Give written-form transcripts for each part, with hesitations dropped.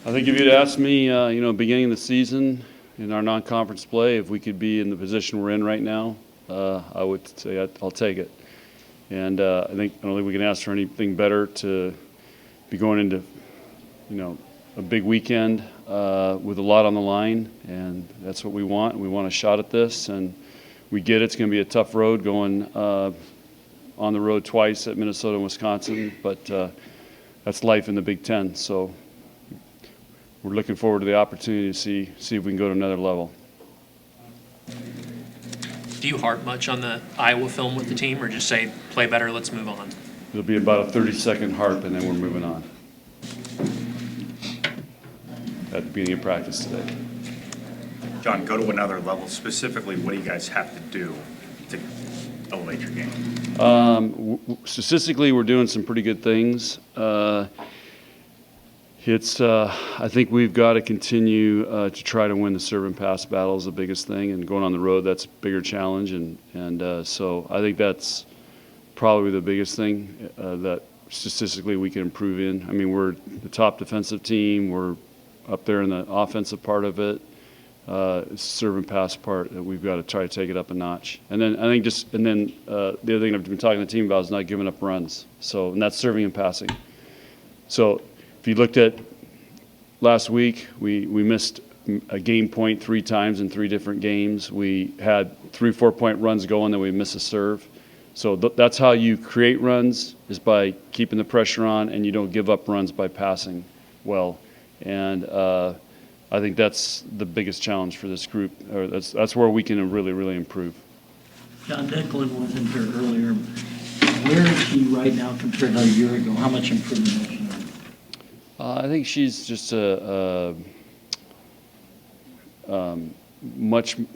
I think if you'd asked me, beginning of the season in our non-conference play, if we could be in the position we're in right now, I would say I'll take it. And I don't think we can ask for anything better to be going into, a big weekend with a lot on the line, and that's what we want. We want a shot at this, and we get it. It's going to be a tough road going on the road twice at Minnesota and Wisconsin, but that's life in the Big Ten. So we're looking forward to the opportunity to see if we can go to another level. Do you harp much on the Iowa film with the team, or just say, play better, let's move on? It'll be about a 30-second harp, and then we're moving on. At the beginning of practice today. John, go to another level. Specifically, what do you guys have to do to elevate your game? Statistically, we're doing some pretty good things. I think we've got to continue to try to win the serve and pass battle is the biggest thing, and going on the road, that's a bigger challenge. And so I think that's probably the biggest thing that statistically we can improve in. I mean, we're the top defensive team. We're up there in the offensive part of it. Serve and pass part that we've got to try to take it up a notch. And then I think the other thing I've been talking to the team about is not giving up runs. So, and that's serving and passing. So if you looked at last week, we missed a game point 3 times in 3 different games. We had 3 4-point runs going, then we missed a serve. So that's how you create runs, is by keeping the pressure on, and you don't give up runs by passing well. And I think that's the biggest challenge for this group. Or that's where we can really, really improve. John, Declan wasn't here earlier. Where is she right now compared to a year ago? How much improvement has she made? I think she's just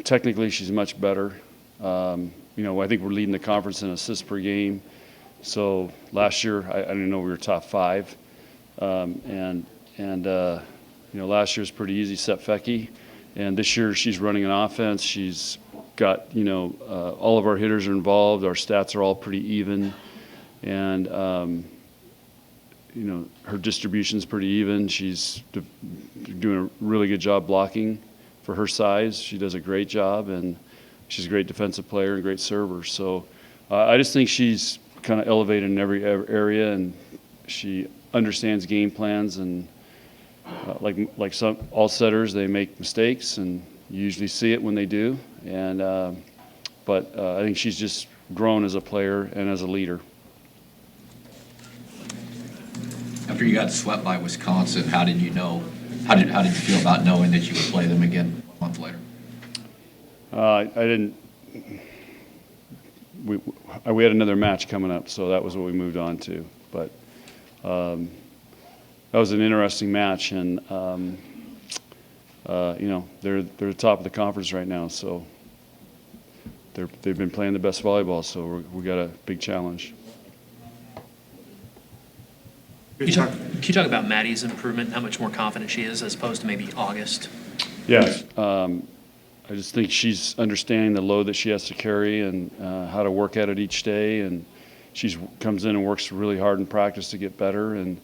technically she's much better. I think we're leading the conference in assists per game. So last year, I didn't know we were top 5. Last year's pretty easy, set Fecky. And this year she's running an offense. She's got, all of our hitters are involved. Our stats are all pretty even. And, her distribution's pretty even. She's doing a really good job blocking for her size. She does a great job, and she's a great defensive player and great server. So I just think she's kind of elevated in every area, and she understands game plans. And like all setters, they make mistakes, and you usually see it when they do. And but I think she's just grown as a player and as a leader. After you got swept by Wisconsin, how did you know? How did you feel about knowing that you would play them again a month later? I didn't. We had another match coming up, so that was what we moved on to. But that was an interesting match, and they're the top of the conference right now, so they've been playing the best volleyball. So we got a big challenge. Can you talk about Maddies' improvement, how much more confident she is as opposed to maybe August? Yes. I just think she's understanding the load that she has to carry and how to work at it each day. And she comes in and works really hard in practice to get better. And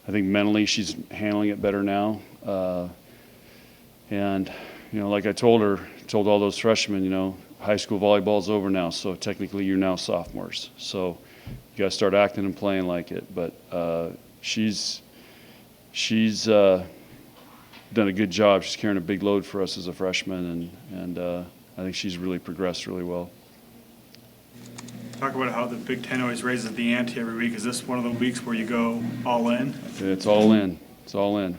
I think mentally she's handling it better now. Like I told all those freshmen, high school volleyball's over now, so technically you're now sophomores. So you got to start acting and playing like it. But she's done a good job. She's carrying a big load for us as a freshman, and I think she's really progressed really well. Talk about how the Big Ten always raises the ante every week. Is this one of the weeks where you go all in? It's all in. It's all in.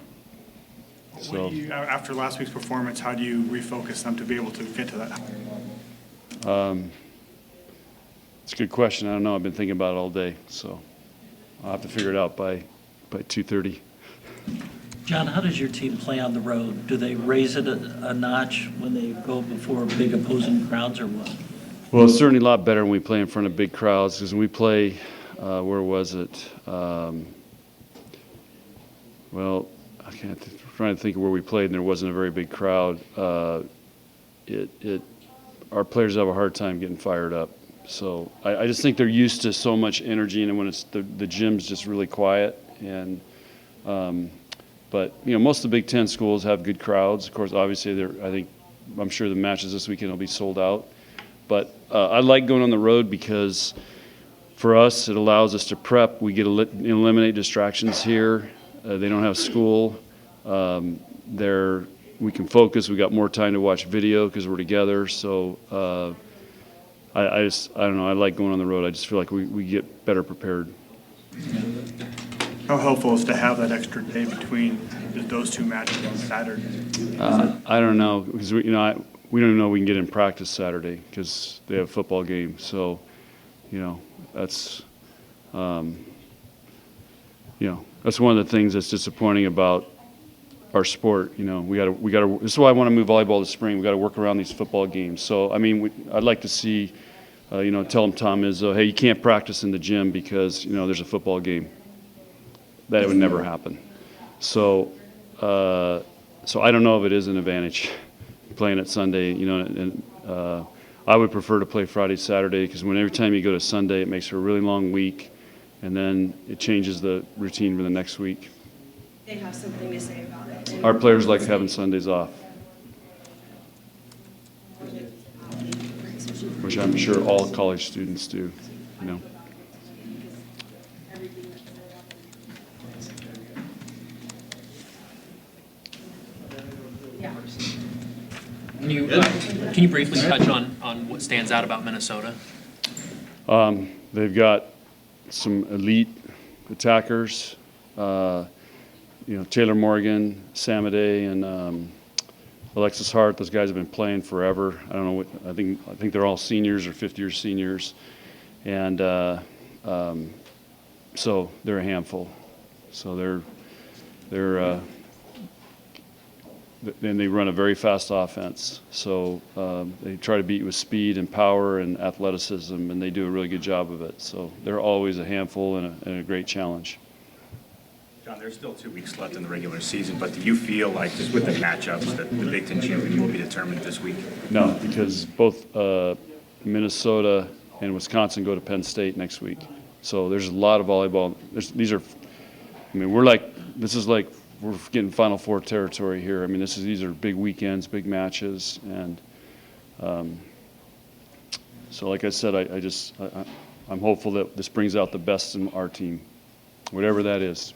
So after last week's performance, how do you refocus them to be able to get to that higher level? It's a good question. I don't know. I've been thinking about it all day, so I'll have to figure it out by 2:30. John, how does your team play on the road? Do they raise it a notch when they go before big opposing crowds, or what? Well, it's certainly a lot better when we play in front of big crowds, because when we play, where was it? Trying to think of where we played, and there wasn't a very big crowd. Our players have a hard time getting fired up. So I just think they're used to so much energy, and when it's the gym's just really quiet, and But, most of the Big Ten schools have good crowds. Of course, obviously, I'm sure the matches this weekend will be sold out. But I like going on the road because for us, it allows us to prep. We get to eliminate distractions here. They don't have school. We can focus. We got more time to watch video because we're together. So I don't know. I like going on the road. I just feel like we get better prepared. How helpful is to have that extra day between those two matches on Saturday? I don't know because we don't even know we can get in practice Saturday because they have a football game. So, that's that's one of the things that's disappointing about our sport. We got to. This is why I want to move volleyball to spring. We got to work around these football games. So, I'd like to see, tell them Tom Izzo, hey, you can't practice in the gym because there's a football game. That would never happen. So I don't know if it is an advantage playing it Sunday. And I would prefer to play Friday, Saturday because every time you go to Sunday, it makes for a really long week, and then it changes the routine for the next week. They have something to say about it. Our players like having Sundays off, which I'm sure all college students do. Can you briefly touch on what stands out about Minnesota? They've got some elite attackers. Taylor Morgan, Samadeh, and Alexis Hart. Those guys have been playing forever. I don't know. I think they're all seniors or fifth-year seniors, and so they're a handful. So then they run a very fast offense. So they try to beat you with speed and power and athleticism, and they do a really good job of it. So they're always a handful and a great challenge. John, there's still 2 weeks left in the regular season, but do you feel like just with the matchups that the Big Ten champion will be determined this week? No, because both Minnesota and Wisconsin go to Penn State next week. So there's a lot of volleyball. We're getting Final Four territory here. These are big weekends, big matches, and so like I said, I'm hopeful that this brings out the best in our team, whatever that is.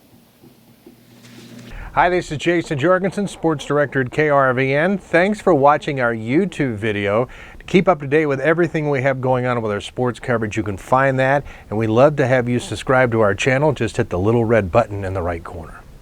Hi, this is Jason Jorgensen, Sports Director at KRVN. Thanks for watching our YouTube video. To keep up to date with everything we have going on with our sports coverage, you can find that, and we'd love to have you subscribe to our channel. Just hit the little red button in the right corner.